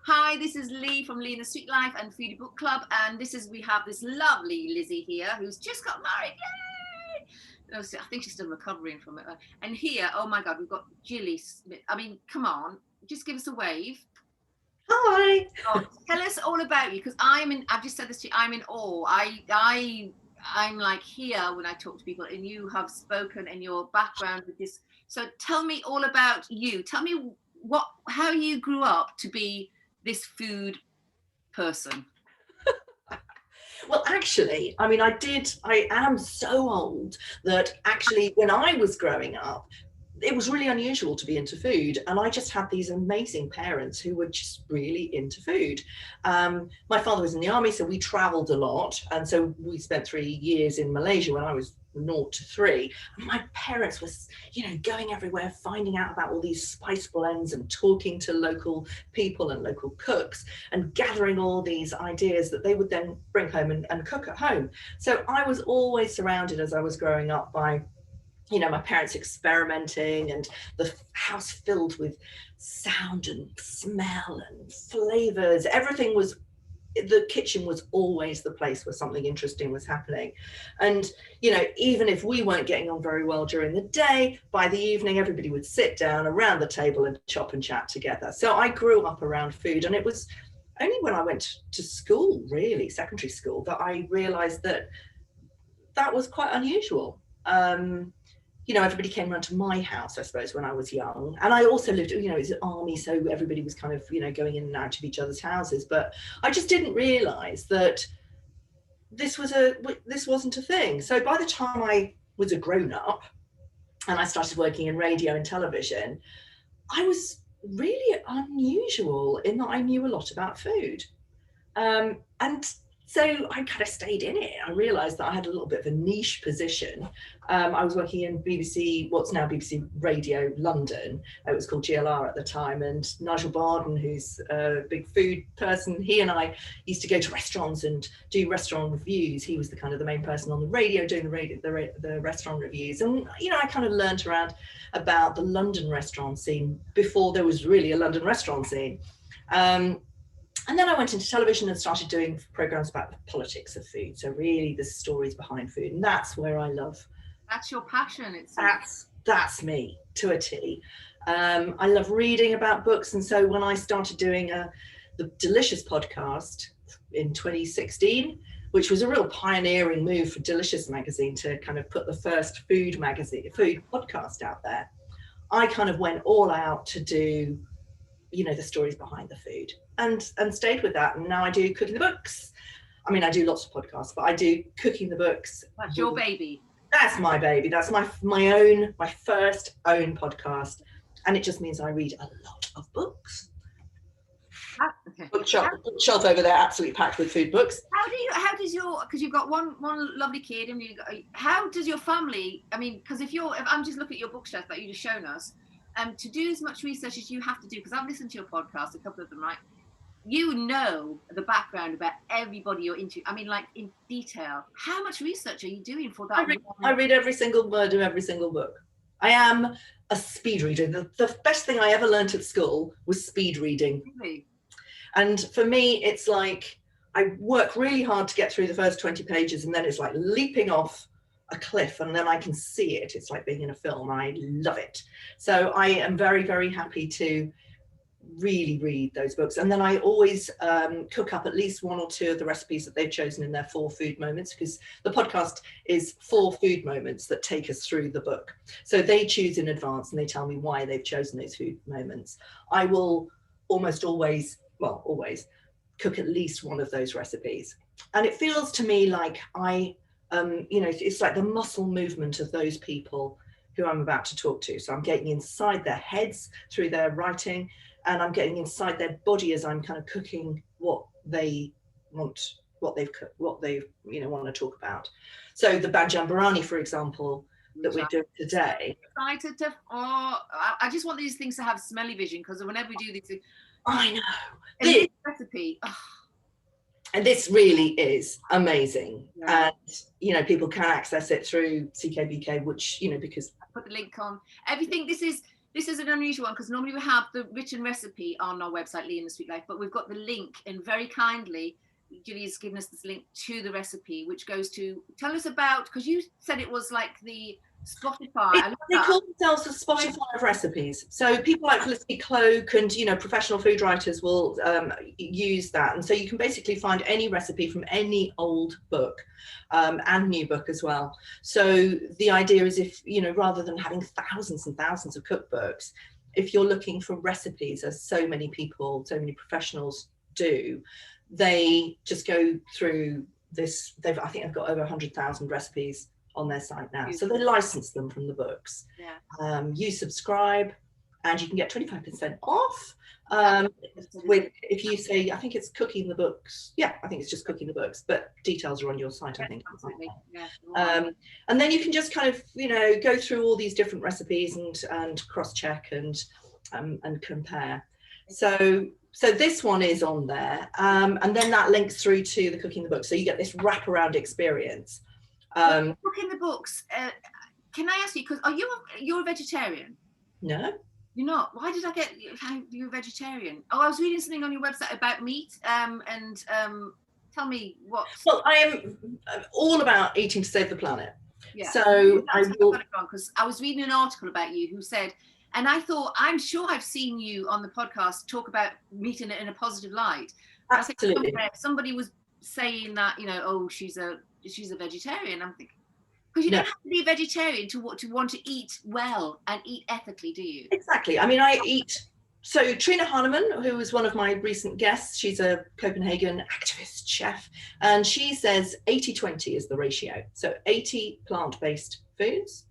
Hi, this is Lee from Lee and the Sweet Life and Foodie Book Club, and we have this lovely Lizzie here who's just got married. Yay! Oh, so I think she's still recovering from it. And here, oh my God, we've got Gilly Smith. I mean, come on, just give us a wave. Hi. Oh, tell us all about you, because I've just said this to you, I'm in awe. I'm like here when I talk to people, and you have spoken in your background with this. So tell me all about you. Tell me how you grew up to be this food person. Well, actually, I mean, I am so old that actually when I was growing up, it was really unusual to be into food. And I just had these amazing parents who were just really into food. My father was in the army, so we traveled a lot. And so we spent 3 years in Malaysia when I was 0 to 3. And my parents was, going everywhere, finding out about all these spice blends and talking to local people and local cooks and gathering all these ideas that they would then bring home and cook at home. So I was always surrounded as I was growing up by my parents experimenting and the house filled with sound and smell and flavors. The kitchen was always the place where something interesting was happening. And, even if we weren't getting on very well during the day, by the evening, everybody would sit down around the table and chop and chat together. So I grew up around food, and it was only when I went to school, really, secondary school, that I realized that was quite unusual. Everybody came around to my house, I suppose, when I was young. And I also lived, it was an army, so everybody was kind of, going in and out of each other's houses. But I just didn't realise that this wasn't a thing. So by the time I was a grown-up and I started working in radio and television, I was really unusual in that I knew a lot about food. And so I kind of stayed in it. I realised that I had a little bit of a niche position. I was working in BBC, what's now BBC Radio London. It was called GLR at the time. And Nigel Barden, who's a big food person, he and I used to go to restaurants and do restaurant reviews. He was the main person on the radio doing the restaurant reviews. And, I kind of learnt around about the London restaurant scene before there was really a London restaurant scene. And then I went into television and started doing programs about the politics of food. So really the stories behind food. And that's where I love. That's your passion. That's me to a T. I love reading about books. And so when I started doing the Delicious podcast in 2016, which was a real pioneering move for Delicious magazine to kind of put the first food podcast out there, I kind of went all out to do the stories behind the food and stayed with that. And now I do Cooking the Books. I mean, I do lots of podcasts, but I do Cooking the Books. That's your baby. That's my baby. That's my first own podcast. And it just means I read a lot of books. Okay. Bookshelf over there, absolutely packed with food books. Because you've got one lovely kid, and how does your family, I mean, because if I'm just looking at your bookshelf that you just shown us, to do as much research as you have to do, because I've listened to your podcast, a couple of them, right? You know the background about everybody you're into. I mean, like in detail. How much research are you doing for that? I read every single word of every single book. I am a speed reader. The best thing I ever learned at school was speed reading. Really? And for me, it's like I work really hard to get through the first 20 pages, and then it's like leaping off a cliff, and then I can see it. It's like being in a film. I love it. So I am very, very happy to really read those books. And then I always cook up at least one or two of the recipes that they've chosen in their 4 food moments, because the podcast is 4 food moments that take us through the book. So they choose in advance and they tell me why they've chosen those food moments. I will almost always cook at least one of those recipes. And it feels to me like it's like the muscle movement of those people who I'm about to talk to. So I'm getting inside their heads through their writing, and I'm getting inside their body as I'm kind of cooking what they want, what they've cooked, what they want to talk about. So the Banjam Biryani, for example, that we're doing today. Excited I just want these things to have smelly vision, because whenever we do these, I know this recipe. And this really is amazing. Yeah. And, people can access it through CKBK, which, because... I put the link on. Everything, this is this is an unusual one because normally we have the written recipe on our website, Lee and the Sweet Life, but we've got the link, and very kindly, Gilly's given us this link to the recipe, which goes to, tell us about, because you said it was like the Spotify. They call themselves the Spotify of recipes. So people like Felicity Cloak and, you know, professional food writers will use that. And so you can basically find any recipe from any old book and new book as well. So the idea is, if, you know, rather than having thousands and thousands of cookbooks, if you're looking for recipes, as so many people, so many professionals do, they just go through this. I think they've got over 100,000 recipes on their site now. So they license them from the books. Yeah. You subscribe and you can get 25% off. With, if you say, I think it's Cooking the Books. Yeah, I think it's just Cooking the Books, but details are on your site, I think. Absolutely. Yeah. And then you can just kind of, you know, go through all these different recipes and cross-check and compare. So this one is on there, and then that links through to the Cooking the Books. So you get this wraparound experience. Cooking the Books. Can I ask you, because you're a vegetarian? No. You're not? Why did I get you're a vegetarian? Oh, I was reading something on your website about meat, and tell me what. Well, I am all about eating to save the planet. Yeah. So I will. Because I was reading an article about you who said, and I thought, I'm sure I've seen you on the podcast talk about meat in a positive light. Absolutely. Somebody was saying that, you know, oh, she's a vegetarian. I'm thinking, because you don't have to be a vegetarian to want to eat well and eat ethically, do you? Exactly. I mean, I eat. So Trina Hahnemann, who was one of my recent guests, she's a Copenhagen activist chef, and she says 80-20 is the ratio. So 80 plant-based foods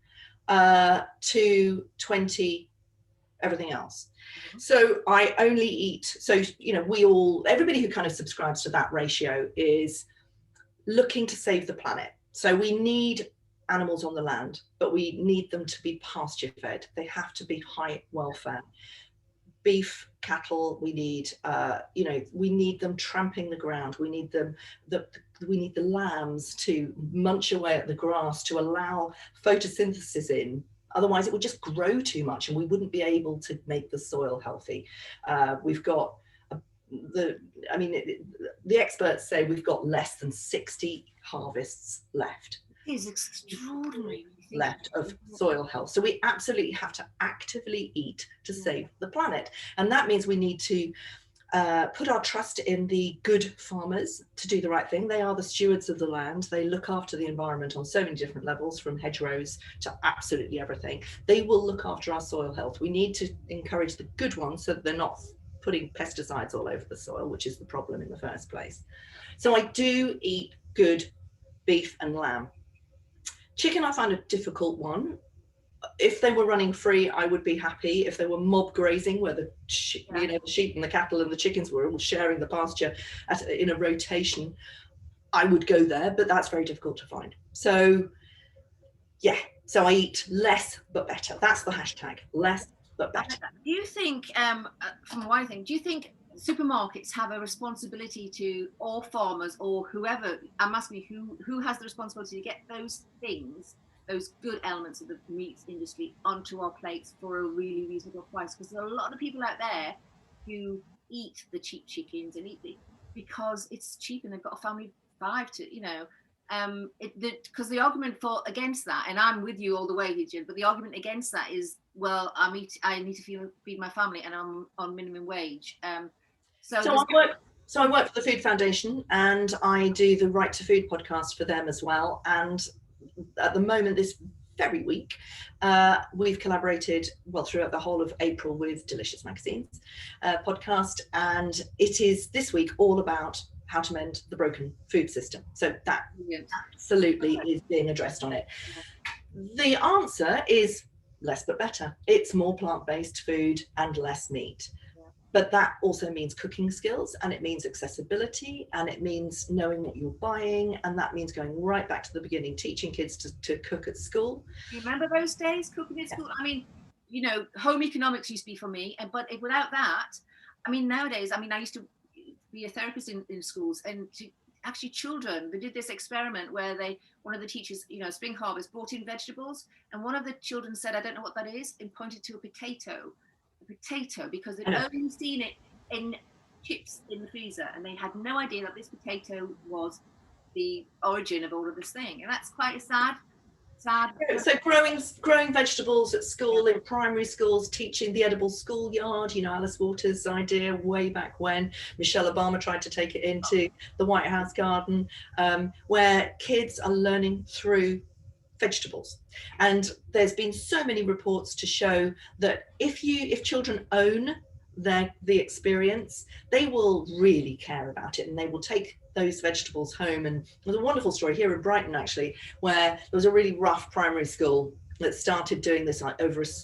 to 20 everything else. So I only eat. So, you know, everybody who kind of subscribes to that ratio is looking to save the planet. So we need animals on the land, but we need them to be pasture fed. They have to be high welfare. Beef, cattle, we need, you know, we need them tramping the ground. We need them, we need the lambs to munch away at the grass to allow photosynthesis in. Otherwise it would just grow too much and we wouldn't be able to make the soil healthy. We've got the experts say we've got less than 60 harvests left. It is extraordinary. Left of soil health. So we absolutely have to actively eat to save the planet. And that means we need to put our trust in the good farmers to do the right thing. They are the stewards of the land. They look after the environment on so many different levels, from hedgerows to absolutely everything. They will look after our soil health. We need to encourage the good ones so that they're not putting pesticides all over the soil, which is the problem in the first place. So I do eat good beef and lamb. Chicken I find a difficult one. If they were running free, I would be happy. If they were mob grazing, where the you know, the sheep and the cattle and the chickens were all sharing the pasture in a rotation, I would go there, but that's very difficult to find. So yeah, so I eat less but better. That's the hashtag, less but better. Do you think, from what I think, do you think supermarkets have a responsibility to, or farmers or whoever, I'm asking you, who has the responsibility to get those things, those good elements of the meat industry onto our plates for a really reasonable price? Because there are a lot of people out there who eat the cheap chickens and eat because it's cheap and they've got a family of 5 to, you know, because the argument against that, and I'm with you all the way, Hijab, but the argument against that is, well, I need to feed my family and I'm on minimum wage. So I work for the Food Foundation and I do the Right to Food podcast for them as well. And at the moment, this very week, we've collaborated, well, throughout the whole of April with Delicious Magazine's podcast. And it is this week all about how to mend the broken food system. So that absolutely is being addressed on it. The answer is less but better. It's more plant-based food and less meat. But that also means cooking skills, and it means accessibility, and it means knowing what you're buying, and that means going right back to the beginning, teaching kids to cook at school. Do you remember those days, cooking at school? I mean, you know, home economics used to be for me, but without that, I mean, nowadays, I mean, I used to be a therapist in schools, and actually children, they did this experiment where one of the teachers, spring harvest, brought in vegetables, and one of the children said, I don't know what that is, and pointed to a potato, because they'd only seen it in chips in the freezer, and they had no idea that this potato was the origin of all of this thing. And that's quite a sad. So growing vegetables at school, in primary schools, teaching the edible schoolyard, Alice Waters' idea way back when. Michelle Obama tried to take it into the White House garden, where kids are learning through vegetables. And there's been so many reports to show that if children own the experience, they will really care about it, and they will take those vegetables home. And there's a wonderful story here in Brighton, actually, where there was a really rough primary school that started doing this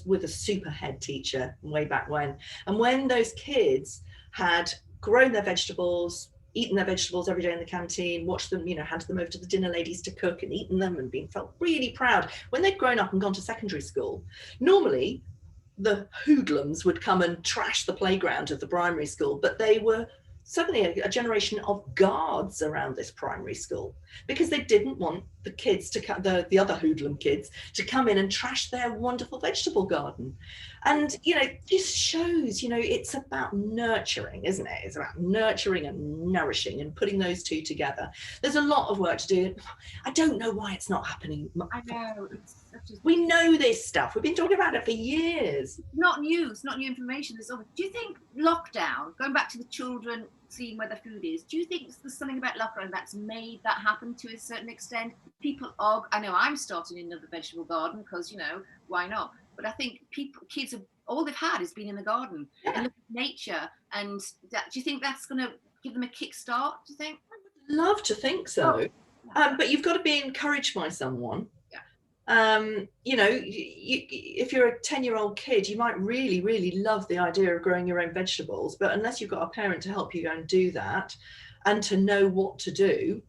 with a super head teacher way back when. And when those kids had grown their vegetables, eaten their vegetables every day in the canteen, watched them, handed them over to the dinner ladies to cook and eaten them, and felt really proud. When they'd grown up and gone to secondary school, normally the hoodlums would come and trash the playground of the primary school, but they were suddenly a generation of guards around this primary school, because they didn't want the kids the other hoodlum kids to come in and trash their wonderful vegetable garden. And this shows, it's about nurturing, isn't it? It's about nurturing and nourishing and putting those two together. There's a lot of work to do. I don't know why it's not happening. I know. We know this stuff. We've been talking about it for years. Not news, not new information. Do you think lockdown, going back to the children seeing where the food is, do you think there's something about lockdown that's made that happen to a certain extent? I know I'm starting another vegetable garden because, why not? But I think kids have, all they've had is been in the garden and look at nature. And do you think that's going to give them a kickstart, do you think? I would love to think so. But you've got to be encouraged by someone. If you're a 10-year-old kid, you might really, really love the idea of growing your own vegetables, but unless you've got a parent to help you go and do that, and to know what to do,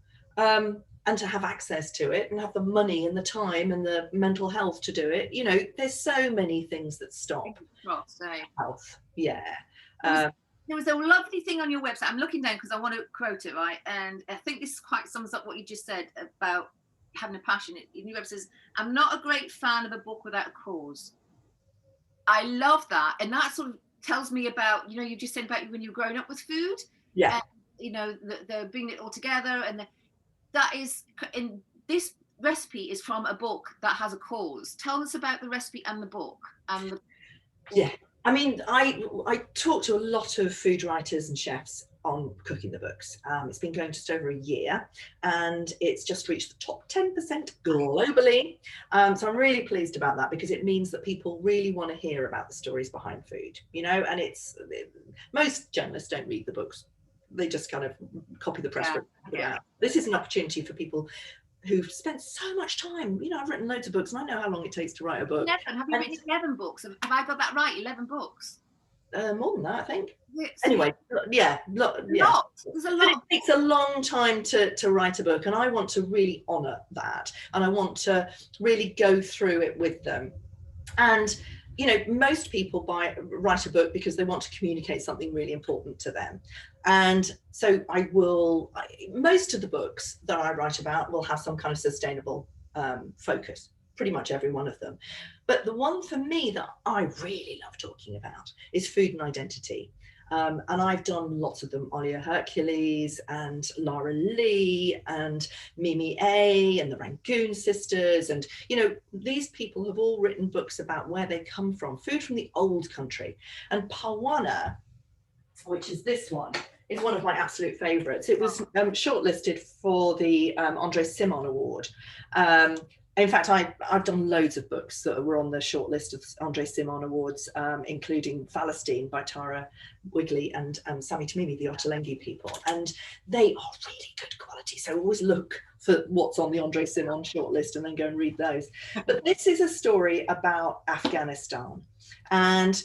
and to have access to it, and have the money and the time and the mental health to do it, there's so many things that stop health. There was a lovely thing on your website. I'm looking down because I want to quote it, right? And I think this quite sums up what you just said about having a passion. In your website says, I'm not a great fan of a book without a cause. I love that. And that sort of tells me about, you just said about when you were growing up with food. Yeah. And, the bringing it all together. And that is, in this recipe is from a book that has a cause. Tell us about the recipe and the book. Yeah. I mean, I talk to a lot of food writers and chefs on cooking the books. It's been going just over a year, and it's just reached the top 10% globally. So I'm really pleased about that, because it means that people really want to hear about the stories behind food, and most journalists don't read the books. They just kind of copy the press. This is an opportunity for people who've spent so much time. I've written loads of books, and I know how long it takes to write a book. 11. Have you written 11 books? Have I got that right? 11 books? More than that, I think. Anyway, there's a lot. But it takes a long time to write a book, and I want to really honour that, and I want to really go through it with them. And most people write a book because they want to communicate something really important to them. And so most of the books that I write about will have some kind of sustainable focus, pretty much every one of them. But the one for me that I really love talking about is food and identity. And I've done lots of them: Olia Hercules and Lara Lee and Mimi A and the Rangoon sisters. And, these people have all written books about where they come from, food from the old country. And Pawana, which is this one, is one of my absolute favourites. It was shortlisted for the Andre Simon Award. In fact, I've done loads of books that were on the shortlist of Andre Simon Awards, including Palestine by Tara Wigley and Sami Tamimi, the Ottolenghi people. And they are really good quality. So always look for what's on the Andre Simon shortlist and then go and read those. But this is a story about Afghanistan. And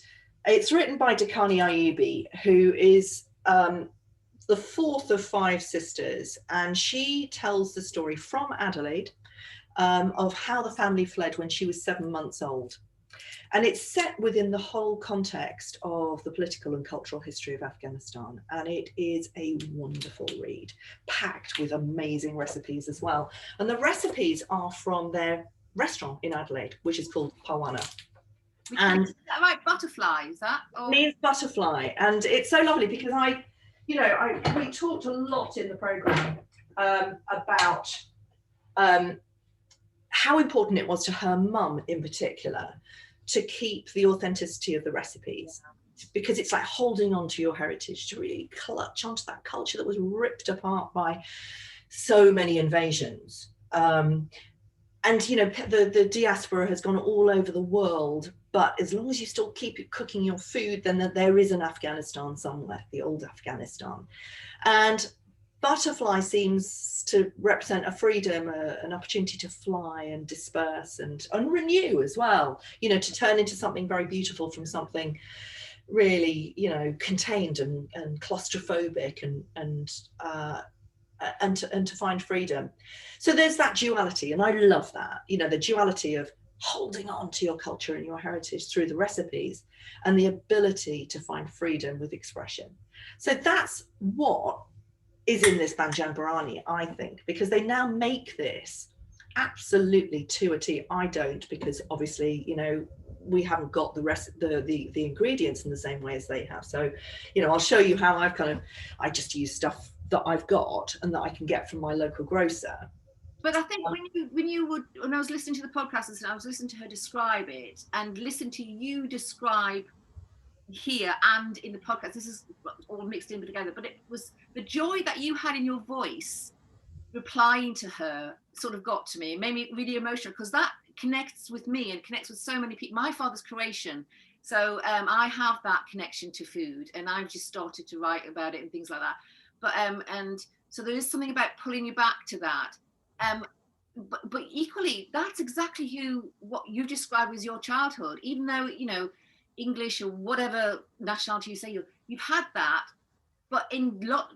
it's written by Dakani Ayubi, who is the fourth of 5 sisters. And she tells the story from Adelaide, of how the family fled when she was 7 months old. And it's set within the whole context of the political and cultural history of Afghanistan. And it is a wonderful read, packed with amazing recipes as well. And the recipes are from their restaurant in Adelaide, which is called Pawana. And is that right? Butterfly, is that? Or? Means butterfly. And it's so lovely because we talked a lot in the programme about how important it was to her mum in particular to keep the authenticity of the recipes, because it's like holding on to your heritage, to really clutch onto that culture that was ripped apart by so many invasions. And the diaspora has gone all over the world, but as long as you still keep cooking your food, then there is an Afghanistan somewhere, the old Afghanistan. And butterfly seems to represent a freedom, an opportunity to fly and disperse and renew as well, to turn into something very beautiful from something really, contained and claustrophobic and to find freedom. So there's that duality, and I love that, the duality of holding on to your culture and your heritage through the recipes and the ability to find freedom with expression. So that's what is in this Banjan Biryani, I think, because they now make this absolutely to a T. I don't, because obviously, we haven't got the ingredients in the same way as they have. So, I'll show you how I just use stuff that I've got and that I can get from my local grocer. But I think when I was listening to the podcast, and I was listening to her describe it and listen to you describe here and in the podcast, this is all mixed in together, but it was the joy that you had in your voice replying to her sort of got to me. It made me really emotional, because that connects with me and connects with so many people. My father's Croatian, so I have that connection to food, and I've just started to write about it and things like that. But and so there is something about pulling you back to that. But equally, that's exactly what you described as your childhood, even though English or whatever nationality you say you've had that, but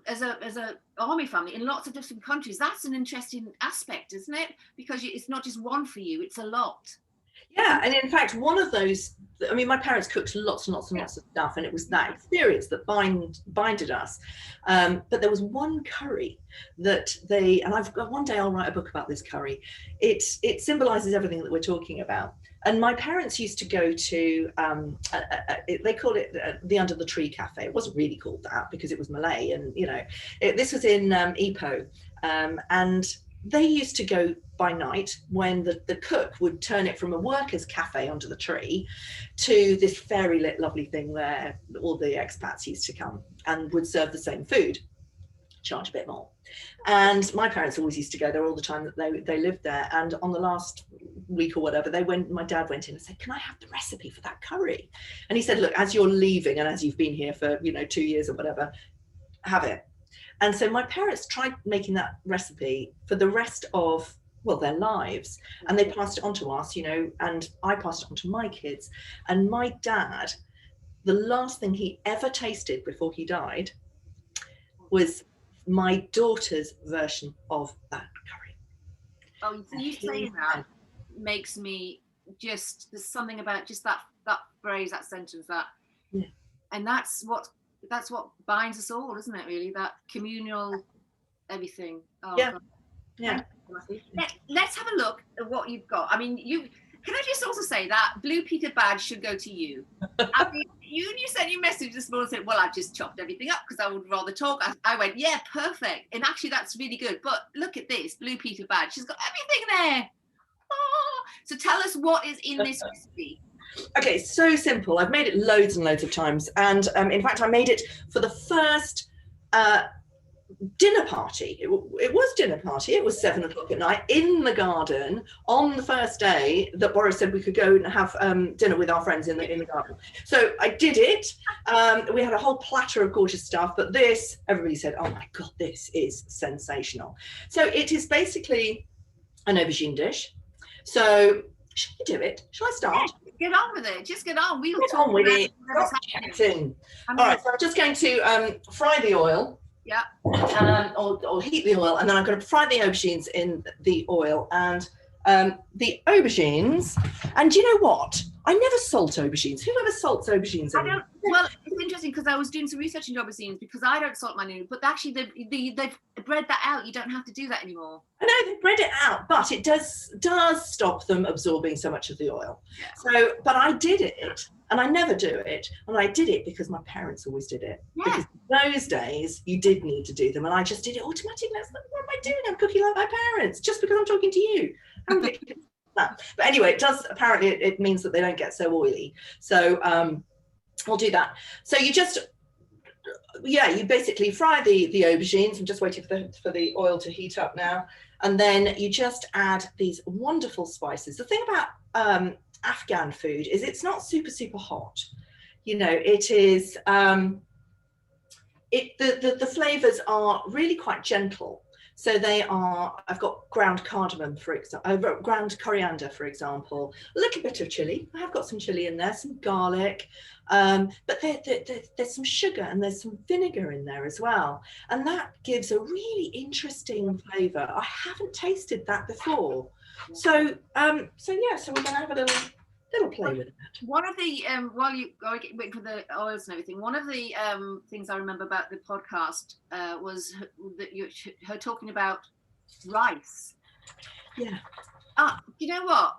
as a army family in lots of different countries, that's an interesting aspect, isn't it? Because it's not just one for you, it's a lot. Yeah, and in fact, one of those, my parents cooked lots and lots and lots of stuff, and it was that experience that binded us. But there was one curry that one day I'll write a book about this curry. It symbolises everything that we're talking about. And my parents used to go to, they call it the Under the Tree Cafe. It wasn't really called that because it was Malay, and this was in Ipoh, and they used to go by night when the cook would turn it from a workers' cafe under the tree to this fairy lit lovely thing where all the expats used to come and would serve the same food, charge a bit more. And my parents always used to go there all the time that they lived there. And on the last week or whatever, my dad went in and said, "Can I have the recipe for that curry?" And he said, "Look, as you're leaving and as you've been here for 2 years or whatever, have it." And so my parents tried making that recipe for the rest of their lives, and they passed it on to us, and I passed it on to my kids. And my dad, the last thing he ever tasted before he died was my daughter's version of that curry. Oh, you saying that makes me there's something about just that phrase, that sentence, and that's what binds us all, isn't it, really? That communal everything. Oh, yeah. God. Yeah. Let's have a look at what you've got. I mean, can I just also say that Blue Peter badge should go to you. I mean, you sent your message this morning and said, "Well, I've just chopped everything up because I would rather talk." I went, "Yeah, perfect." And actually, that's really good. But look at this Blue Peter badge. She's got everything there. Oh. So tell us what is in this recipe. Okay, so simple. I've made it loads and loads of times. And in fact, I made it for the first dinner party. It was dinner party. It was 7 o'clock at night in the garden on the first day that Boris said we could go and have dinner with our friends in the garden. So I did it. We had a whole platter of gorgeous stuff, but this, everybody said, "Oh my God, this is sensational." So it is basically an aubergine dish. So shall we do it? Shall I start? Get on with it. Just get on. We'll get talk on with it. Stop chatting. All right, so I'm just going to fry the oil. Yeah. Or heat the oil, and then I'm going to fry the aubergines in the oil. And the aubergines, and do you know what? I never salt aubergines. Who ever salts aubergines anymore? Well, it's interesting because I was doing some research into aubergines because I don't salt my noodles, but actually they've bred that out. You don't have to do that anymore. I know they've bred it out, but it does stop them absorbing so much of the oil. Yeah. So, but I did it, and I never do it, and I did it because my parents always did it. Yeah. Because those days you did need to do them, and I just did it automatically. What am I doing? I'm cooking like my parents just because I'm talking to you. How ridiculous is that? But anyway, it does. Apparently, it means that they don't get so oily. So we'll do that. So you just. Yeah, you basically fry the aubergines. I'm just waiting for the oil to heat up now. And then you just add these wonderful spices. The thing about Afghan food is it's not super, super hot. You know, it is, the flavors are really quite gentle. So they are, I've got ground cardamom, for example, ground coriander, for example, a little bit of chili. I have got some chili in there, some garlic, but there's some sugar and there's some vinegar in there as well. And that gives a really interesting flavor. I haven't tasted that before. So, yeah, so we're going to have a little play with it. One of the while you wait for the oils and everything, one of the things I remember about the podcast was her talking about rice. Yeah. You know what?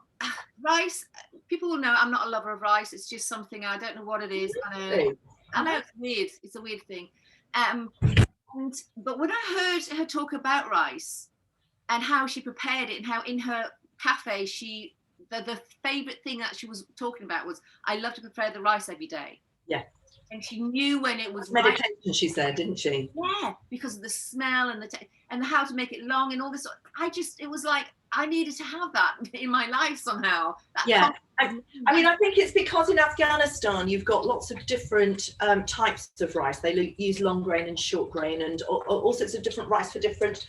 Rice. People will know I'm not a lover of rice. It's just something I don't know what it is. I know it's weird. It's a weird thing. But when I heard her talk about rice and how she prepared it and how in her cafe the favorite thing that she was talking about was, I love to prepare the rice every day. Yeah. And she knew when it was meditation, right. She said, didn't she? Yeah, because of the smell and and how to make it long and all this. It was like I needed to have that in my life somehow. Yeah. I mean, I think it's because in Afghanistan you've got lots of different types of rice. They use long grain and short grain and all sorts of different rice for different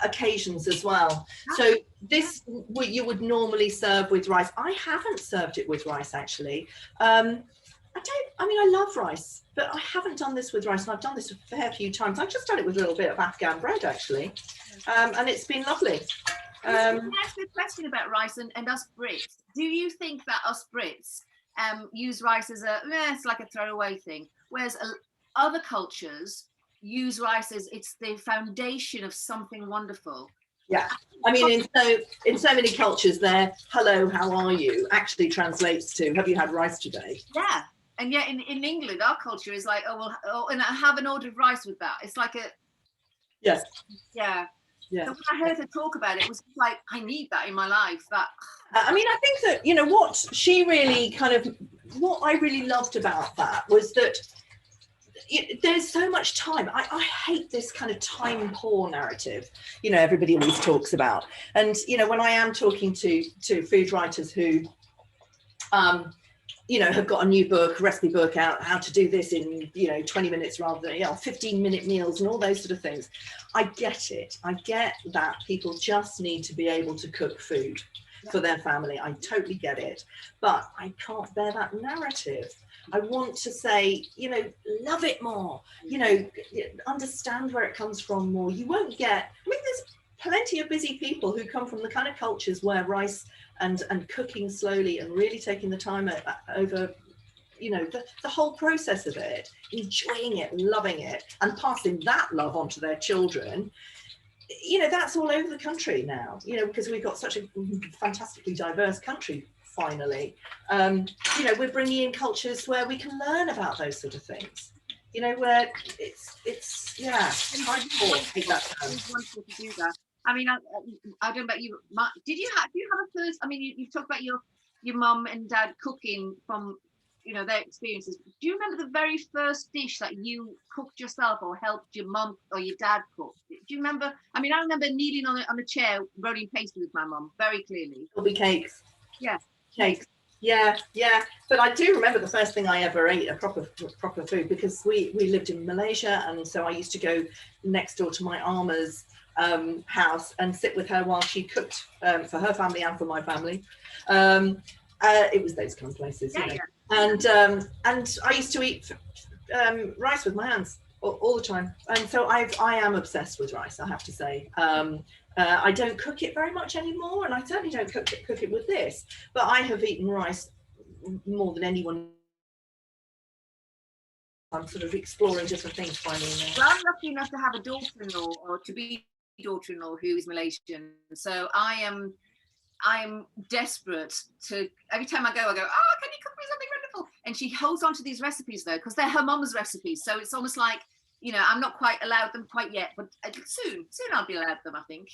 occasions as well. So this you would normally serve with rice. I haven't served it with rice actually. I love rice, but I haven't done this with rice, and I've done this a fair few times. I've just done it with a little bit of Afghan bread actually, and it's been lovely. Ask me a question about rice and us Brits. Do you think that us Brits use rice as it's like a throwaway thing, whereas other cultures use rice as it's the foundation of something wonderful? Yeah, I mean, in so many cultures, their "hello, how are you" actually translates to "have you had rice today?" Yeah, and yet in England, our culture is like, and I have an order of rice with that. It's like a yes, yeah. Yeah. So when I heard her talk about it, it was like, I need that in my life. I mean, I think that what I really loved about that was that there's so much time. I hate this kind of time poor narrative, everybody always talks about. And, when I am talking to food writers who, have got a new book, a recipe book out, how to do this in, 20 minutes rather than, 15-minute meals and all those sort of things. I get it. I get that people just need to be able to cook food for their family. I totally get it. But I can't bear that narrative. I want to say, love it more, understand where it comes from more. You won't get, there's plenty of busy people who come from the kind of cultures where rice and cooking slowly and really taking the time over, the whole process of it, enjoying it, loving it, and passing that love on to their children. That's all over the country now, because we've got such a fantastically diverse country. Finally, we're bringing in cultures where we can learn about those sort of things. Where it's take that time. Wonderful to do that. I mean, I don't know about you. Do you have a first? I mean, you talked about your mum and dad cooking from their experiences. Do you remember the very first dish that you cooked yourself or helped your mum or your dad cook? Do you remember? I mean, I remember kneeling on a chair rolling pastry with my mum very clearly. It'll be cakes. Yeah. Cakes. Yeah. But I do remember the first thing I ever ate, a proper food, because we lived in Malaysia, and so I used to go next door to my Ama's house and sit with her while she cooked for her family and for my family. It was those kind of places, Yeah. And I used to eat rice with my hands all the time, and so I am obsessed with rice, I have to say. I don't cook it very much anymore, and I certainly don't cook it with this. But I have eaten rice more than anyone. I'm sort of exploring different things, finding. Well, I'm lucky enough to have a daughter-in-law, or to be daughter-in-law, who is Malaysian. So I am desperate to. Every time I go, oh, can you cook me something wonderful? And she holds on to these recipes though, because they're her mum's recipes. So it's almost like, I'm not quite allowed them quite yet, but soon I'll be allowed them, I think.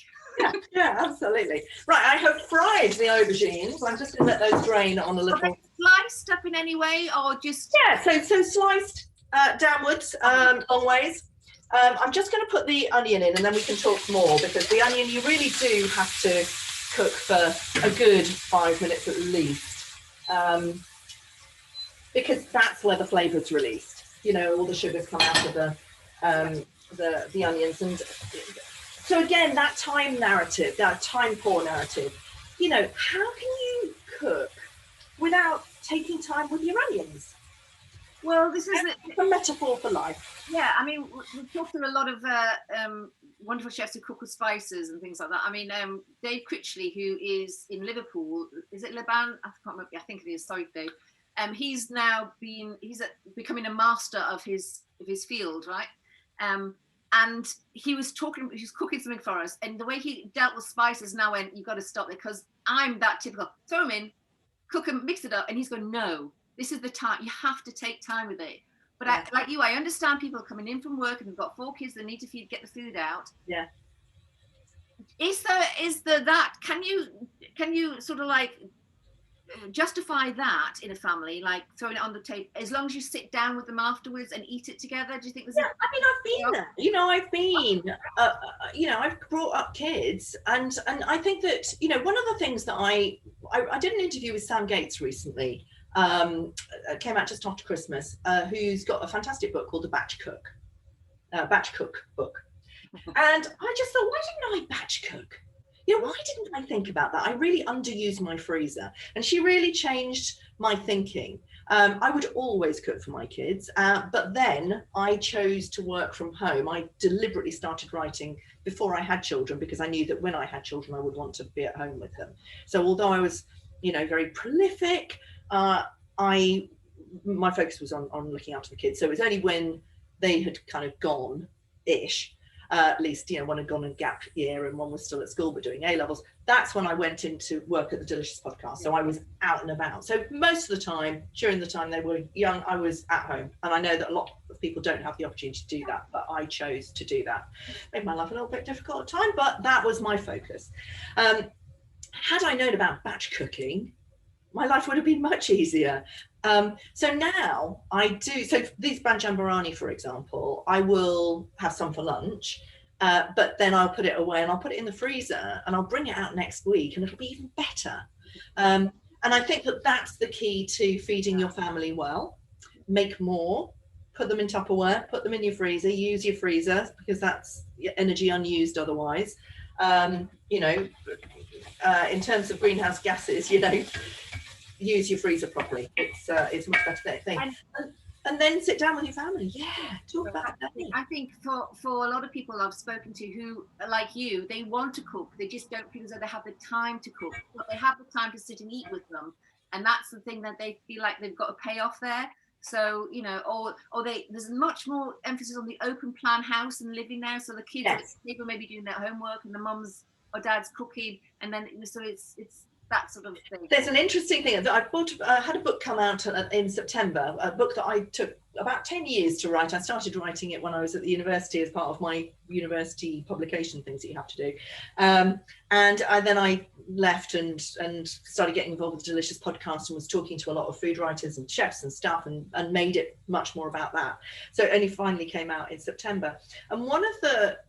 Yeah, absolutely. Right, I have fried the aubergines. I'm just going to let those drain on a little. Are they sliced up in any way, or just? Yeah, so sliced downwards, long ways. I'm just going to put the onion in, and then we can talk more, because the onion, you really do have to cook for a good 5 minutes at least, because that's where the flavour's released. All the sugars come out of the onions. And so again, that time narrative, that time poor narrative, how can you cook without taking time with your onions? Well, this is a metaphor for life. Yeah, I mean, we've talked to a lot of wonderful chefs who cook with spices and things like that. I mean, Dave Critchley, who is in Liverpool, is it Lebanon? I can't remember. I think it is. Sorry, Dave. He's now becoming a master of his field, right? And he was cooking something for us, and the way he dealt with spices now went, you've got to stop it, because I'm that typical. Throw them in, cook them, mix it up, and he's going, no, this is the time. You have to take time with it. But yeah. I understand people coming in from work and they've got 4 kids they need to get the food out. Yeah. Is there that? Can you sort of like justify that in a family, like throwing it on the table, as long as you sit down with them afterwards and eat it together? Do you think there's? Yeah, I mean, I've been there. I've brought up kids, and I think that one of the things that I did an interview with Sam Gates recently. Came out just after Christmas, who's got a fantastic book called The Batch Cook book. And I just thought, why didn't I batch cook? Why didn't I think about that? I really underused my freezer, and she really changed my thinking. I would always cook for my kids, but then I chose to work from home. I deliberately started writing before I had children, because I knew that when I had children, I would want to be at home with them. So although I was, very prolific, my focus was on looking after the kids. So it was only when they had kind of gone-ish, at least, one had gone in gap year and one was still at school but doing A-levels, that's when I went into work at the Delicious podcast. So I was out and about. So most of the time, during the time they were young, I was at home. And I know that a lot of people don't have the opportunity to do that, but I chose to do that. Made my life a little bit difficult at time, but that was my focus. Had I known about batch cooking, my life would have been much easier. So now I do, so these banjam biryani, for example, I will have some for lunch, but then I'll put it away and I'll put it in the freezer and I'll bring it out next week and it'll be even better. And I think that that's the key to feeding your family well. Make more, put them in Tupperware, put them in your freezer, use your freezer, because that's energy unused otherwise. In terms of greenhouse gases, use your freezer properly. It's a much better thing. And then sit down with your family. Yeah, talk about that. I think for a lot of people I've spoken to who, like you, they want to cook. They just don't feel as though they have the time to cook. But they have the time to sit and eat with them. And that's the thing that they feel like they've got to pay off there. So, there's much more emphasis on the open plan house and living there. So the kids at the table maybe doing their homework and the mums or dad's cooking. And then, so it's that sort of thing. There's an interesting thing that I had a book come out in September, a book that I took about 10 years to write. I started writing it when I was at the university as part of my university publication things that you have to do. And then I left and started getting involved with the Delicious podcast and was talking to a lot of food writers and chefs and stuff and made it much more about that. So it only finally came out in September. And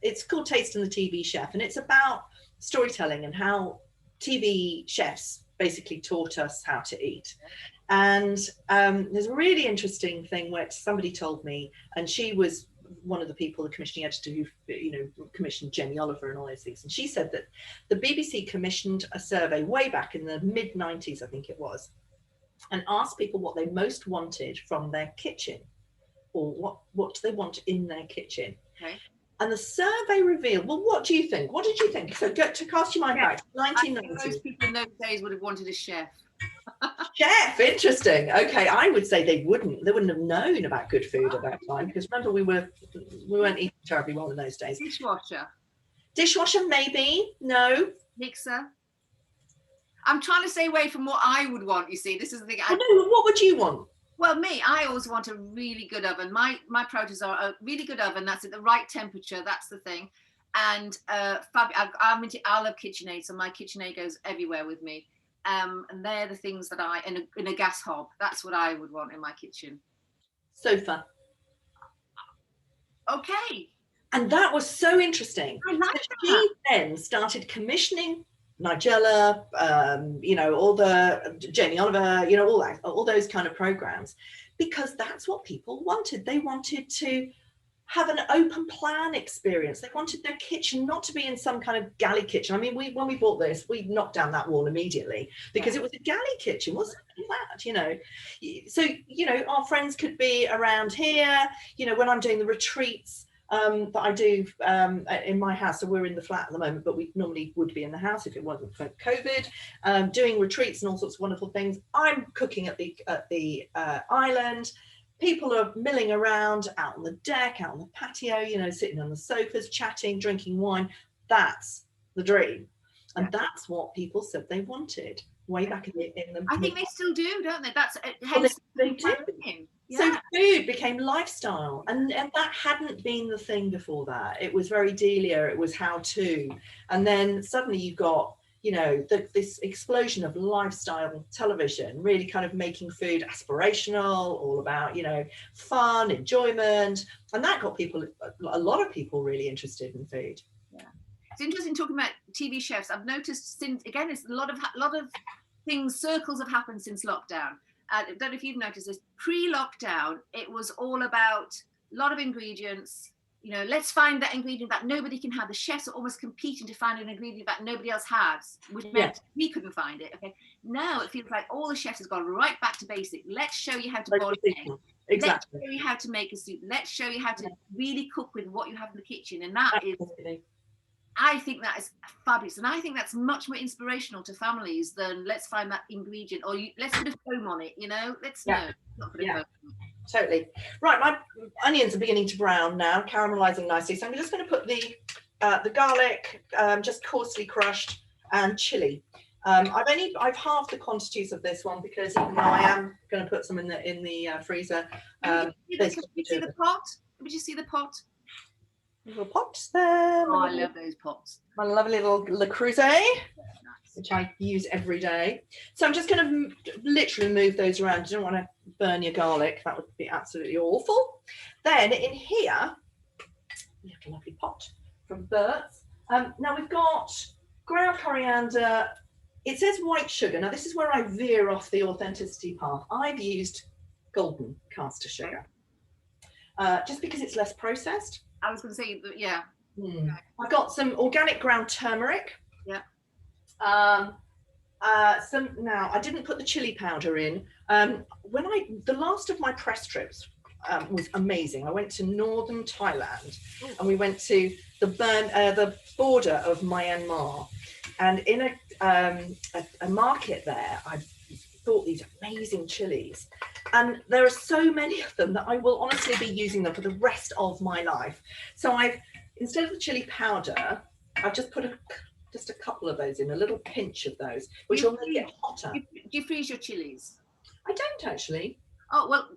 it's called Taste and the TV Chef, and it's about storytelling and how TV chefs basically taught us how to eat. And there's a really interesting thing where somebody told me, and she was one of the people, the commissioning editor who commissioned Jamie Oliver and all those things, and she said that the BBC commissioned a survey way back in the mid-90s, I think it was, and asked people what they most wanted from their kitchen, or what do they want in their kitchen. Okay. And the survey revealed, well, what do you think? What did you think? So go to cast your mind back to I think 1990. most people in those days would have wanted a chef. Chef, interesting. Okay, I would say they wouldn't have known about good food at that time, because remember we weren't eating terribly well in those days. Dishwasher, maybe. No. Mixer. I'm trying to stay away from what I would want, you see. This is the thing. Well, no, what would you want? Well, I always want a really good oven. My priorities are a really good oven that's at the right temperature. That's the thing. And I love KitchenAid, so my KitchenAid goes everywhere with me. And they're the things that in a gas hob. That's what I would want in my kitchen. Sofa. Okay. And that was so interesting. I like that. She then started commissioning Nigella, all the Jamie Oliver, all those kind of programs, because that's what people wanted. They wanted to have an open plan experience. They wanted their kitchen not to be in some kind of galley kitchen. I mean, when we bought this, we knocked down that wall immediately because it was a galley kitchen, wasn't that? So, our friends could be around here, when I'm doing the retreats that I do in my house. So we're in the flat at the moment, but we normally would be in the house if it wasn't for COVID, doing retreats and all sorts of wonderful things. I'm cooking at the island. People are milling around out on the deck, out on the patio, sitting on the sofas, chatting, drinking wine. That's the dream. And that's what people said they wanted way back in the I think they still do, don't they? That's they do. Yeah. So food became lifestyle, and that hadn't been the thing before that. It was very Delia, it was how to. And then suddenly you got, this explosion of lifestyle television, really kind of making food aspirational, all about, fun, enjoyment. And that got a lot of people really interested in food. Yeah. It's interesting talking about TV chefs. I've noticed it's a lot of things, circles have happened since lockdown. I don't know if you've noticed this. Pre-lockdown, it was all about a lot of ingredients. Let's find that ingredient that nobody can have. The chefs are almost competing to find an ingredient that nobody else has, which meant we couldn't find it. Okay. Now it feels like all the chefs have gone right back to basic. Let's show you how to boil an egg. Exactly. Let's show you how to make a soup. Let's show you how to really cook with what you have in the kitchen. And that is, I think that is fabulous. And I think that's much more inspirational to families than let's find that ingredient or let's put a foam on it, let's not put a foam on it. Totally. Right, my onions are beginning to brown now, caramelizing nicely. So I'm just going to put the garlic, just coarsely crushed, and chili. I've halved the quantities of this one because even though I am going to put some in the freezer. Did you see the pot? Did you see the pot? Little pots there. Oh, I love those pots. My lovely little Le Creuset, which I use every day. So I'm just going to literally move those around. You don't want to burn your garlic. That would be absolutely awful. Then in here, we have a lovely pot from Bert's. Now we've got ground coriander. It says white sugar. Now this is where I veer off the authenticity path. I've used golden caster sugar just because it's less processed. I was going to say, yeah. I've got some organic ground turmeric. Yeah. Now I didn't put the chili powder in. The last of my press trips was amazing. I went to northern Thailand and we went to the border of Myanmar, and in a market there, I bought these amazing chilies, and there are so many of them that I will honestly be using them for the rest of my life. So instead of the chili powder, I've just put just a couple of those in, a little pinch of those, which will make it hotter. Do you freeze your chilies? I don't actually. Oh, well,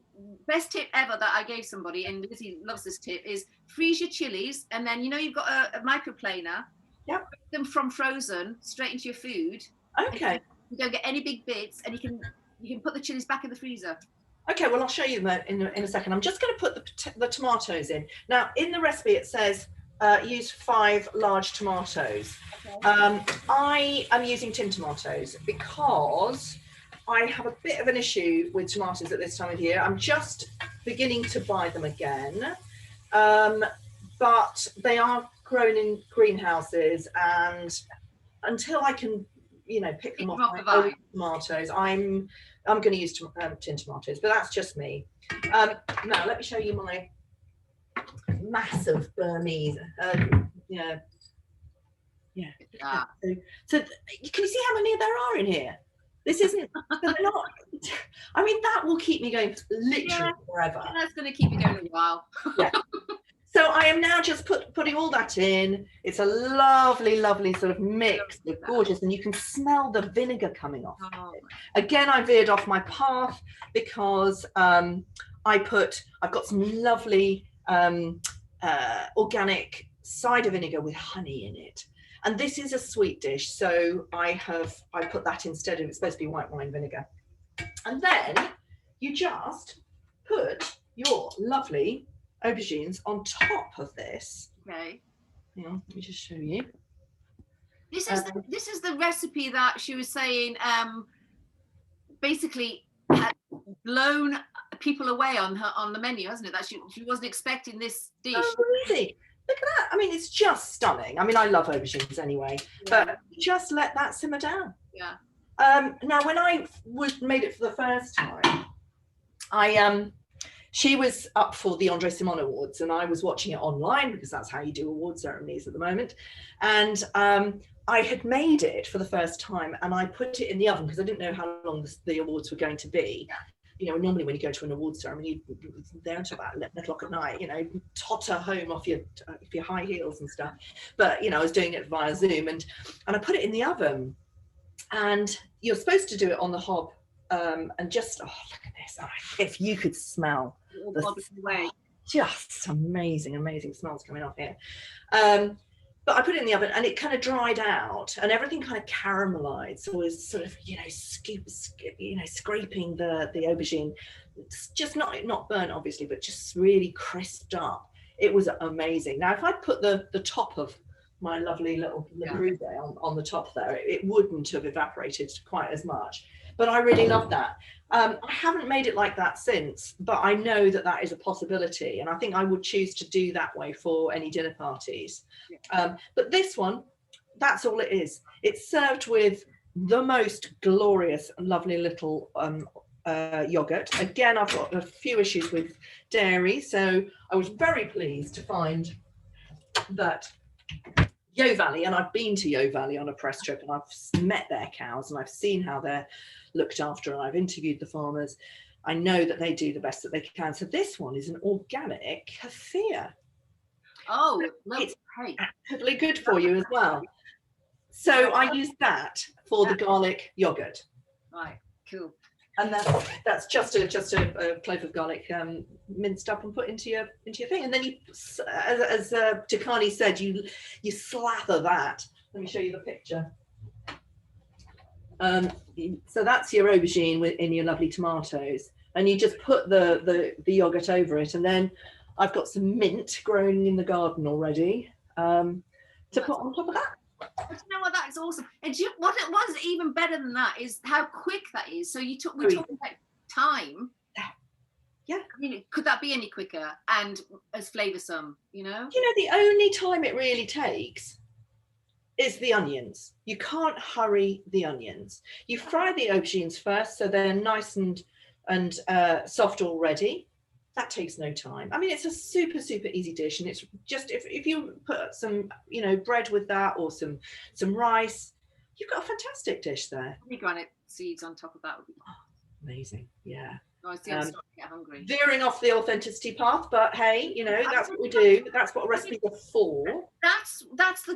best tip ever that I gave somebody, and Lizzie loves this tip, is freeze your chilies, and then you've got a microplaner. Yeah. Put them from frozen straight into your food. Okay. You don't get any big bits, and you can put the chilies back in the freezer. Okay, well, I'll show you that in a second. I'm just going to put the tomatoes in. Now, in the recipe, it says use 5 large tomatoes. Okay. I am using tin tomatoes because I have a bit of an issue with tomatoes at this time of year. I'm just beginning to buy them again, but they are grown in greenhouses, and until I can pick them off my own tomatoes, I'm going to use tin tomatoes, but that's just me. Now let me show you my massive Burmese. Yeah. So can you see how many there are in here? This isn't. They're not. I mean, that will keep me going literally forever. That's going to keep you going a while. Yeah. So I am now just putting all that in. It's a lovely, lovely sort of mix. They're gorgeous, and you can smell the vinegar coming off. Oh. Again, I veered off my path because I've got some lovely organic cider vinegar with honey in it. And this is a sweet dish, so I put that instead of, it's supposed to be white wine vinegar. And then you just put your lovely aubergines on top of this. Okay. Hang on, let me just show you. This is the recipe that she was saying basically had blown people away on the menu, hasn't it? That she wasn't expecting this dish. Oh, really? Look at that. I mean, it's just stunning. I mean, I love aubergines anyway, but just let that simmer down. Yeah. Now, when I made it for the first time, she was up for the Andre Simon Awards, and I was watching it online because that's how you do award ceremonies at the moment. And I had made it for the first time, and I put it in the oven because I didn't know how long the awards were going to be. Yeah. You know, normally when you go to an award ceremony, you're there until about 11 o'clock at night, you know, totter home off your high heels and stuff. But, you know, I was doing it via Zoom, and I put it in the oven, and you're supposed to do it on the hob. And just, oh, look at this. Oh, if you could smell just amazing smells coming off here. But I put it in the oven, and it kind of dried out, and everything kind of caramelized. So it was sort of, you know, scraping the aubergine. It's just not burnt, obviously, but just really crisped up. It was amazing. Now, if I put the top of my lovely little Le Creuset on the top there, it wouldn't have evaporated quite as much. But I really love that. I haven't made it like that since, but I know that is a possibility. And I think I would choose to do that way for any dinner parties. But this one, that's all it is. It's served with the most glorious and lovely little yogurt. Again, I've got a few issues with dairy, so I was very pleased to find that Yo Valley, and I've been to Yo Valley on a press trip, and I've met their cows, and I've seen how they're looked after, and I've interviewed the farmers. I know that they do the best that they can. So this one is an organic kefir. Oh, it's actively good for you as well. So I use that for the garlic yogurt. Right, cool. And that's just a clove of garlic minced up and put into your thing. And then you, as Takani said, you slather that. Let me show you the picture. So that's your aubergine in your lovely tomatoes, and you just put the yogurt over it. And then I've got some mint growing in the garden already to put on top of that. But you know what? That's awesome. And what it was even better than that is how quick that is. So we're talking about time. Yeah. I mean, could that be any quicker and as flavoursome? You know. The only time it really takes is the onions. You can't hurry the onions. You fry the aubergines first, so they're nice and soft already. That takes no time. I mean, it's a super easy dish, and it's just if you put some bread with that or some rice, you've got a fantastic dish there. Pomegranate seeds on top of that would be amazing. Yeah. Oh, I see, I'm starting to get hungry. Veering off the authenticity path, but hey, that's what we do. That's what recipes are for. That's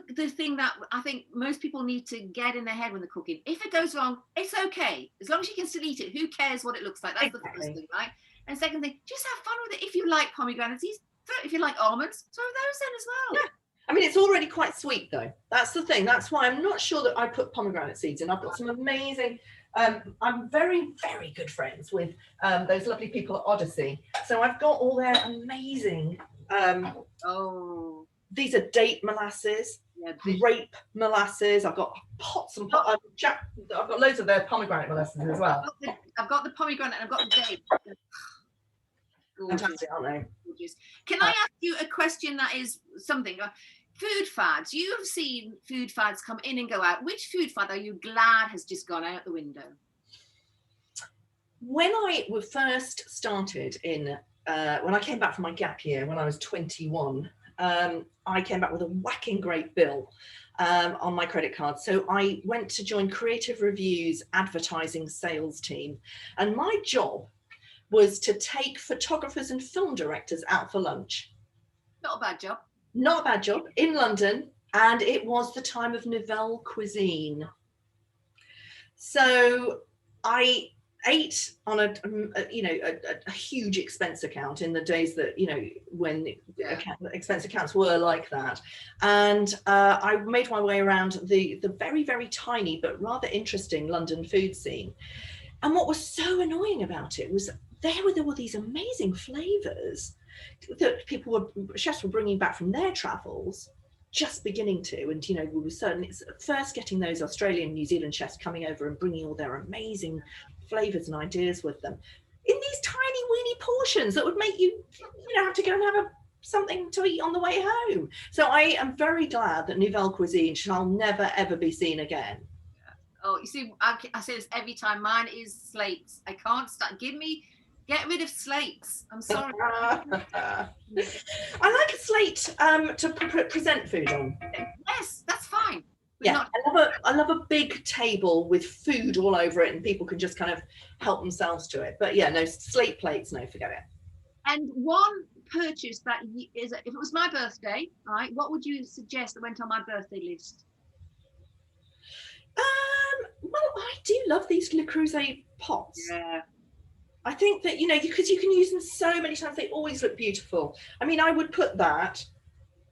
the thing that I think most people need to get in their head when they're cooking. If it goes wrong, it's okay. As long as you can still eat it, who cares what it looks like? That's the first thing, right? And second thing, just have fun with it. If you like pomegranate seeds, if you like almonds, throw those in as well. Yeah. I mean, it's already quite sweet though. That's the thing. That's why I'm not sure that I put pomegranate seeds in. I've got some amazing, I'm very good friends with those lovely people at Odyssey. So I've got all their amazing, these are date molasses, grape molasses. I've got pots and pots. I've got loads of their pomegranate molasses as well. I've got the pomegranate and I've got the date. Fantastic, aren't they? Gorgeous. Can I ask you a question that is something? Food fads. You have seen food fads come in and go out. Which food fad are you glad has just gone out the window? When I first started in when I came back from my gap year when I was 21, I came back with a whacking great bill on my credit card. So I went to join Creative Review's advertising sales team. And my job was to take photographers and film directors out for lunch. Not a bad job. Not a bad job, in London. And it was the time of nouvelle cuisine. So I ate on a huge expense account in the days that, when expense accounts were like that. And I made my way around the very, very tiny but rather interesting London food scene. And what was so annoying about it was there were these amazing flavors that chefs were bringing back from their travels, just beginning to, and we were certainly first getting those Australian, New Zealand chefs coming over and bringing all their amazing flavors and ideas with them in these tiny weeny portions that would make you have to go and have something to eat on the way home. So I am very glad that nouvelle cuisine shall never ever be seen again. Oh, you see, I say this every time. Mine is slates. I can't start. Get rid of slates. I'm sorry. I like a slate to present food on. Yes, that's fine. Yeah, I love a big table with food all over it, and people can just kind of help themselves to it. But yeah, no slate plates, no, forget it. And one purchase that is, if it was my birthday, right, what would you suggest that went on my birthday list? Well, I do love these Le Creuset pots. Yeah. I think that, because you can use them so many times, they always look beautiful. I mean, I would put that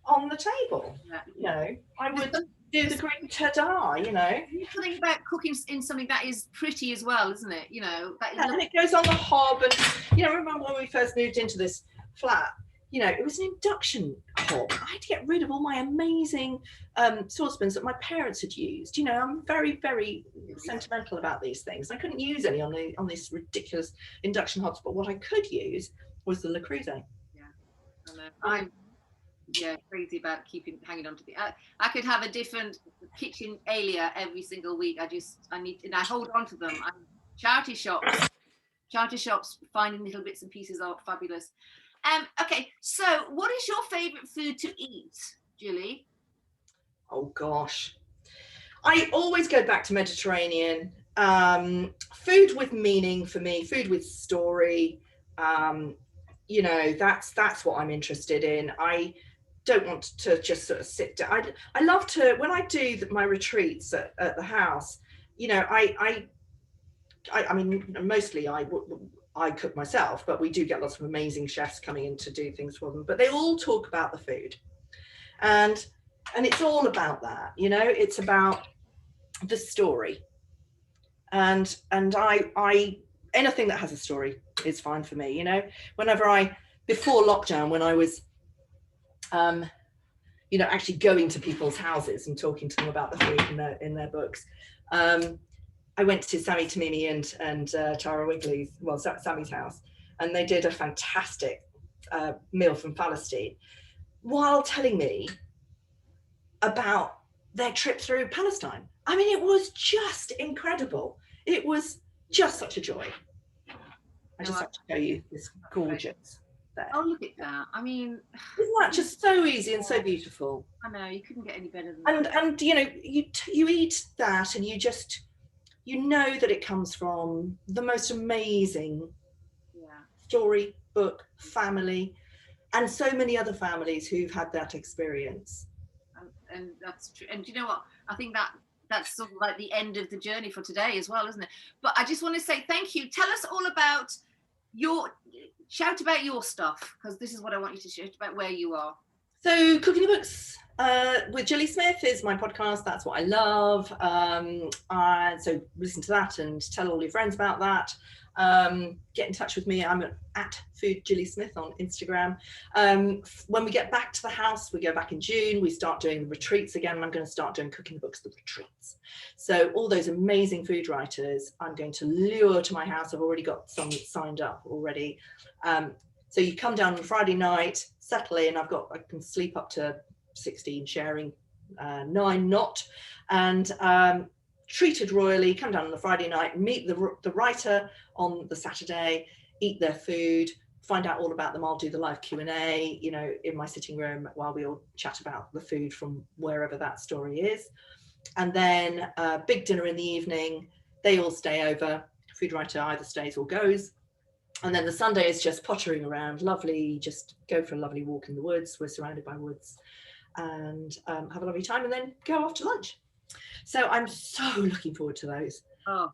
on the table. Yeah. I would do the great ta-da, There's something about cooking in something that is pretty as well, isn't it? And it goes on the hob. And, remember when we first moved into this flat, it was an induction hob. I had to get rid of all my amazing saucepans that my parents had used. I'm very, very sentimental about these things. I couldn't use any on these ridiculous induction hobs, but what I could use was the Le Creuset. Yeah, I know. I'm crazy about hanging on to I could have a different kitchen area every single week. I hold on to them. Charity shops, finding little bits and pieces are fabulous. Okay, so what is your favourite food to eat, Gilly? Oh gosh, I always go back to Mediterranean. Food with meaning for me, food with story. That's what I'm interested in. I don't want to just sort of sit down. I love to, when I do my retreats at the house, I mean, mostly I cook myself, but we do get lots of amazing chefs coming in to do things for them. But they all talk about the food, and it's all about that. It's about the story, and I anything that has a story is fine for me. Whenever before lockdown, when I was actually going to people's houses and talking to them about the food in their books. I went to Sammy Tamimi and Tara Wigley's, Sammy's house, and they did a fantastic meal from Palestine while telling me about their trip through Palestine. I mean, it was just incredible. It was just such a joy. I just have to show you this gorgeous there. Oh, look at that. I mean, isn't that just so easy and so beautiful? I know, you couldn't get any better than that. And you eat that and you know that it comes from the most amazing story, book, family, and so many other families who've had that experience. And that's true. And you know what? I think that's sort of like the end of the journey for today as well, isn't it? But I just want to say thank you. Tell us all about shout about your stuff, because this is what I want you to shout about, where you are. So Cooking the Books with Gilly Smith is my podcast. That's what I love. So listen to that and tell all your friends about that. Get in touch with me. I'm at Food Gilly Smith on Instagram. When we get back to the house, we go back in June, we start doing the retreats again, and I'm going to start doing Cooking the Books, the retreats. So all those amazing food writers, I'm going to lure to my house. I've already got some signed up already. So you come down on Friday night, settle in. I can sleep up to 16 sharing, 9 not, and treated royally. Come down on the Friday night, meet the writer on the Saturday, eat their food, find out all about them, I'll do the live Q&A, you know, in my sitting room while we all chat about the food from wherever that story is. And then big dinner in the evening. They all stay over. Food writer either stays or goes. And then the Sunday is just pottering around, lovely, just go for a lovely walk in the woods. We're surrounded by woods, and have a lovely time, and then go off to lunch. So I'm so looking forward to those. Yeah.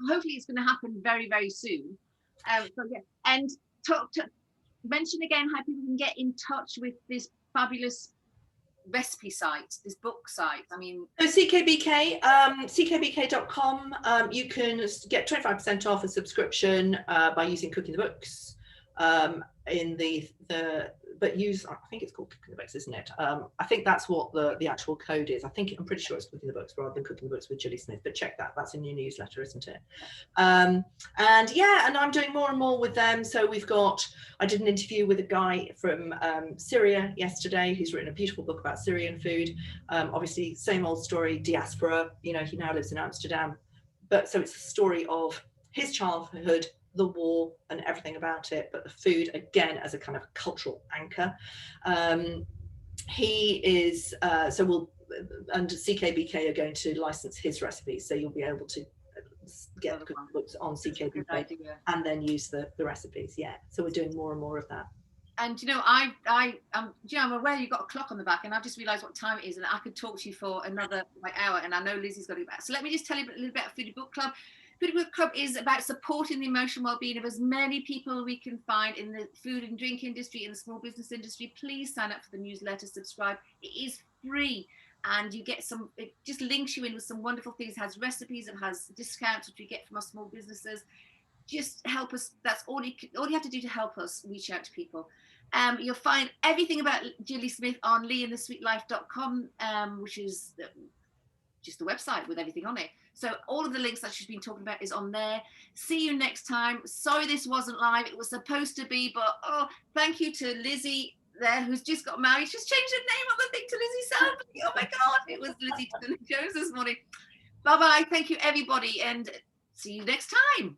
Hopefully it's going to happen very, very soon. So yeah, and mention again how people can get in touch with this fabulous recipe site, this book site. I mean, so CKBK, ckbk.com. You can get 25% off a subscription by using Cooking the Books in the but use, I think it's called Cooking the Books, isn't it? I think that's what the actual code is. I'm pretty sure it's Cooking the Books rather than Cooking the Books with Gilly Smith, but check that. That's in your newsletter, isn't it? And yeah, and I'm doing more and more with them. So I did an interview with a guy from Syria yesterday who's written a beautiful book about Syrian food. Obviously, same old story, diaspora, you know, he now lives in Amsterdam. But so it's a story of his childhood, the war and everything about it, but the food again as a kind of cultural anchor. He is so we'll, and CKBK are going to license his recipes, so you'll be able to get the books on CKBK and then use the recipes. Yeah, so we're doing more and more of that. And you know, I'm aware you've got a clock on the back, and I've just realised what time it is, and I could talk to you for another hour, and I know Lizzie's got to be back. So let me just tell you a little bit about Foodie Book Club. Foodie Book Club is about supporting the emotional well-being of as many people we can find in the food and drink industry, in the small business industry. Please sign up for the newsletter, subscribe. It is free, and you get it just links you in with some wonderful things. It has recipes, it has discounts which we get from our small businesses. Just help us. That's all you have to do to help us reach out to people. You'll find everything about Gilly Smith on leeandthesweetlife.com, which is just the website with everything on it. So all of the links that she's been talking about is on there. See you next time. Sorry this wasn't live. It was supposed to be, but thank you to Lizzie there, who's just got married. She's changed her name on the thing to Lizzie Selby. Oh my God, it was Lizzie Jones this morning. Bye-bye. Thank you, everybody, and see you next time.